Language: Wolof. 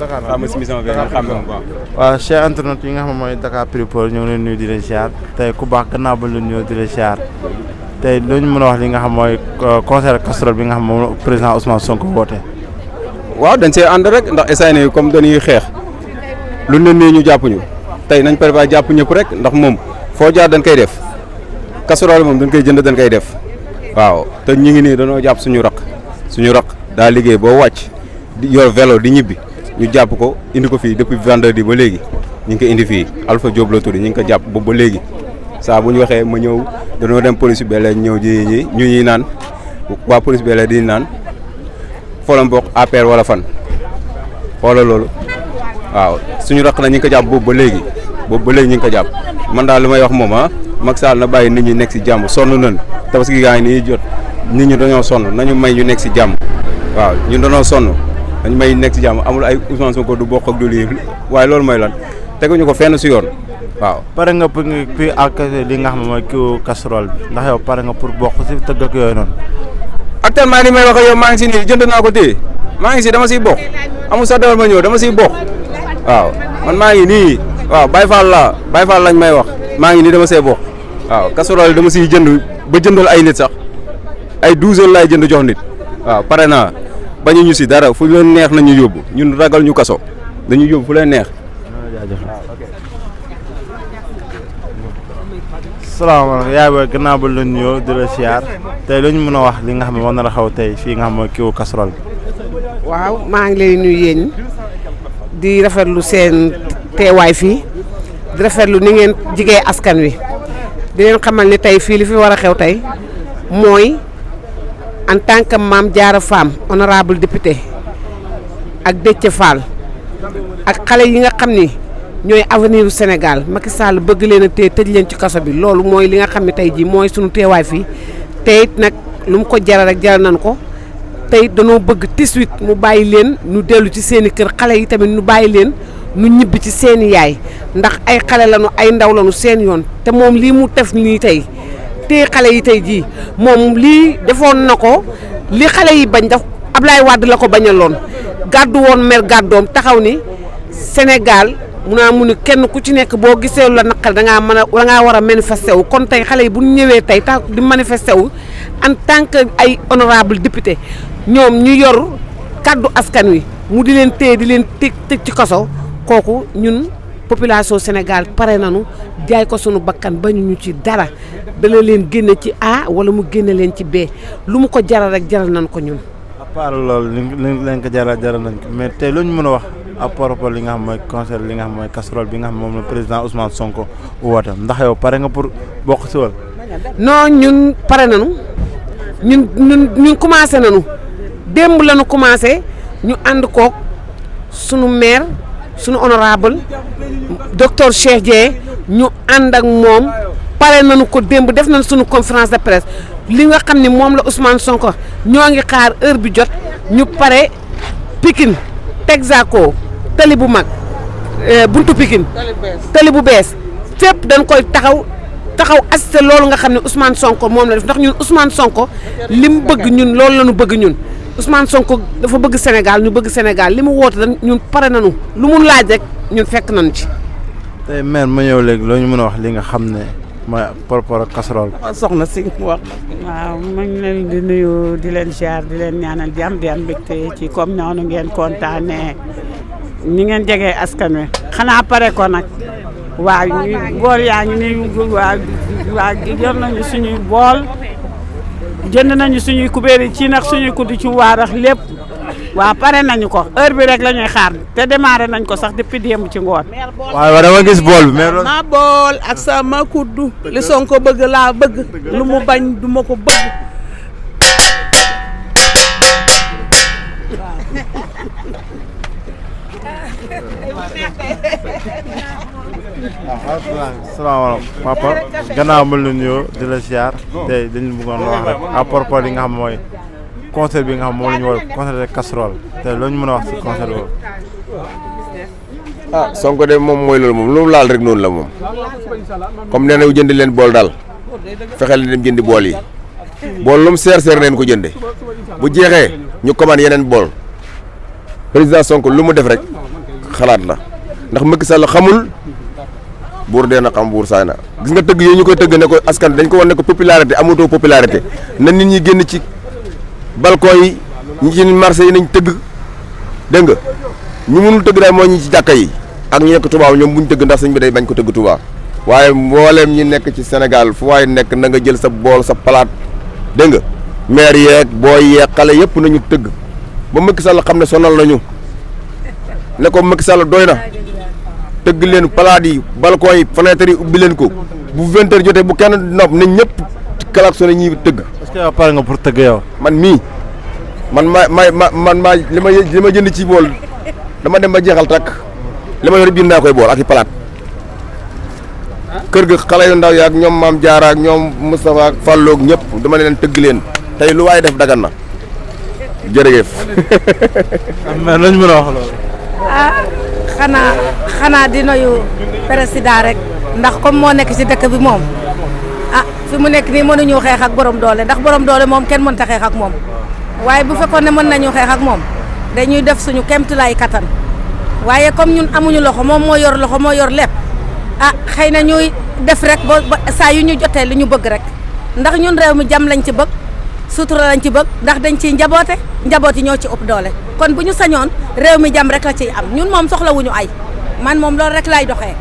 Dakar xam si mission bi nga xam ne quoi. waaw chers internautes yi nga xam mooy Dakar People ñu ngi leen nuyu di leen ziar tey ku baax gannaaw ba leen nuyu di leen ziar tey lu ñu mën a wax li nga xam mooy concert casserole bi nga xam moom président Ousmane Sonko woote. waaw dañ see ànd rek ndax essayé comme dañuy xeex lu ne nii ñu jàpp ñu tey nañ préparé jàpp ñëpp rek ndax moom foo jaar dañ koy def casserole moom dañ koy jënd dañ koy def waaw te ñu ngi nii dañoo jàpp suñu raq daa liggéey boo wàcc di yor vélo di ñibbi. ñu jàpp ko indi ko fii depuis vendredi ba léegi ñu ngi ko indi fii Alpha Diop la tudd ñu ngi ko jàpp boobu ba léegi saa bu ñu waxee ma ñëw dañoo dem police bi ñëw ji ñu ñuy naan waa police bi di naan folam bokk APR wala fan xoola loolu waaw suñu raq na ñu ngi ko jàpp boobu ba léegi ñu ngi ko jàpp man daal li may wax moom Macky Sall na bàyyi nit ñi nekk si jàmm sonn nañ tabaski gaa ngi nii jot nit ñi dañoo sonn nañu may ñu nekk si jàmm waaw ñun dañoo sonn dañu may nekk si jàmm amul ay Ousmane Sonko du bokk ak du lii waaye loolu mooy lan teguñu ko fenn si yoon waaw. pare nga pour ak li nga xam mooy kii casserole bi ndax yow pare nga pour bokk si tëgg ak yooyu noonu. actuellement ni may wax ak yow maa ngi si nii jënd naa ko téye maa ngi si dama siy bokk amul sax dawal ma ñëw dama siy bokk waaw man maa ngi nii waaw Baye Fall lañ may wax maa ngi nii dama see bokk waaw casserole dama siy jënd ba jëndal ay nit sax ay 12 heures laay jënd jox nit waaw pare naa. bañu ñu si dara fu leen neex nañu yóbbu ñun ragal ñu kaso dañuy yóbbu fu leen neex. salaamaaleykum yaay booy gannaaw ba la nuyoo di la siyaar tey lu ñu mën a wax li nga xam ne war na la xaw tey fii nga xam mooy kiiwu casserole bi. waaw maa ngi lay nuyu yéen di rafetlu seen teewaay fii di rafetlu ni ngeen jigee askan wi di leen xamal ni tey fii li fi war a xew tey mooy. en tant que Mame Diarra Fam honorable député ak Déthié Fall ak xale yi nga xam ni ñooy avenir du Sénégal Macky Sall bëgg leen a téye tëj leen ci kaso bi loolu mooy li nga xam ne tey jii mooy sunu teewaay fii te it nag lu mu ko jaral rek jaral nañ ko te it danoo bëgg 18 mu bàyyi leen ñu dellu ci seen i kër xale yi tamit ñu bàyyi leen ñu ñibbi ci seen i yaay ndax ay xale lañu ay ndaw lañu seen yoon te moom lii mu def nii tey. te xale yi tey jii moom lii defoon na ko li xale yi bañ daf Ablaye Wade la ko bañaloon gàddu woon mer gàddoom taxaw ni Sénégal mu ni kenn ku ci nekk boo gisee la naqar dangaa war a manifester wu kon tey xale yi bu ñu ñëwee tey tax di manifester wu en tant que ay honorable député ñoom ñu yor kàddu askan wi mu di leen téye di leen tëj ci kaso kooku ñun population Sénégal pare nañu jaay ko sunu bakkan bañu ñu ci dara dana leen génne ci A wala mu génne leen ci B lu mu ko jaral rek jaral nañ ko ñun. à part loolu li leen ko jaral nañ ko mais tey lu ñu mën a wax à propos li nga xam mooy concert li nga xam mooy casserole bi nga xam moom la président Ousmane Sonko woote ndax yow pare nga pour bokk si wala. non ñun pare nañu ñun commencé nañu démb lañu commencé ñu ànd koog sunu maire. sunu honorable docteur Cheikh Dieng ñu ànd ak moom pare nañu ko démb def nañ sunu conférence de presse li nga xam ne moom la Ousmane Sonko ñoo ngi xaar heure bi jot ñu pare Pikine Texaco tali bu mag buntu Pikine tali bu bees fépp dañ koy taxaw assisté loolu nga xam ne Ousmane Sonko moom la def ndax ñun Ousmane Sonko li mu bëgg ñun loolu la ñu bëgg ñun Ousmane Sonko dafa bëgg Sénégal ñu bëgg Sénégal li mu woote dañ ñun pare nañu lu mu laaj rek ñun fekk nañu ci. tey maire ma ñëw léegi loo ñu mën a wax li nga xam ne mooy par rapport ak casserole. waaw soxna si mu wax. waaw ma ngi leen di nuyu di leen ziar di leen ñaanal jàmm di am mbégte ci comme noonu ngeen kontaanee ni ngeen jegee askan wi. xanaa pare ko nag waaw bool yaa ngi nii waa yor nañu suñuy bool. jënd nañu suñuy kubéer yi ci nag suñuy kuddi ci waarax lépp waaw pare nañu ko heure bi rek la ñuy xaar te démarré nañ ko sax depuis démb ci ngoon. waaw dama gis bool bi mais. ma bool ak sama kuddu li Sonko bëgg laa bëgg lu mu bañ du ma ko bëgg. salaamaaleykum papa gannaaw ma la nuyoo di la ziar tey dañu bëggoon wax rek à propos li nga xam mooy concert bi nga xam moom la ñu war concert de casserole tey loo ñu mën a wax si concert boobu. Sonko de moom mooy loolu moom lu mu laal rek noonu la moom comme nee na jënd leen bool daal fexe leen dem jëndi bool yi bool lu mu seer neen ko jënde bu jeexee ñu commande yeneen bool président Sonko lu mu def rek xalaat la ndax Macky Sall xamul buur dee na xam buur saay na gis nga tëgg yooyu ñu koy tëgg ne ko askan dañ ko wan ne ko popularité amatoo popularité na nit ñi génn ci balcon yi ñi ci marché yi nañ tëgg dégg nga ñu mënul tëgg daal mooy ñi ci jàkka yi ak ñi nekk Touba ñoom buñ tëgg ndax sëñ bi day bañ ko tëgg Touba waaye mbooleem ñi nekk ci Sénégal fu waaye nekk na nga jël sa bool sa palaat dégg nga maire yeeg booy yeeg xale yëpp nañu tëgg ba Macky Sall xam ne sonal nañu ne ko Macky Sall doy na tëgg leen palaat yi balcon yi fenêtre yi ubbi leen ko bu 20h jotee bu kenn nopp nañ ñëpp klaxonné ñi tëgg. est-ce que yow pare nga pour tëgg yow. man mii man maa li ma jënd ci bool dama dem ba jeexal takk li ma yor biir naa koy bool ak i palaat kër ga xale yu ndaw yaak ñoom Maam Jaara ak ñoom Moustapha ak Fallou ak ñëpp dama ne leen tëgg leen tey lu waaye def dagan na jërëjëf. mais lañ mën a wax loolu. xanaa di nuyu président rek ndax comme moo nekk ci dëkk bi moom fi mu nekk nii mënuñu xeex ak borom doole ndax borom doole moom kenn mënta xeex ak moom waaye bu fekkoon ne mën nañu xeex ak moom dañuy def suñu kéemtulaay kattan waaye comme ñun amuñu loxo moom moo yor loxo moo yor lépp xëy na ñuy def rek ba saa yu ñu jotee li ñu bëgg rek ndax ñun réew mi jàmm lañ ci bëgg sutura lañ ci bëgg ndax dañ ciy njaboote njaboot yi ñoo ci ëpp doole kon bu ñu sañoon réew mi jàmm rek la ciy am ñun moom soxlawuñu ay man moom loolu rek laay doxee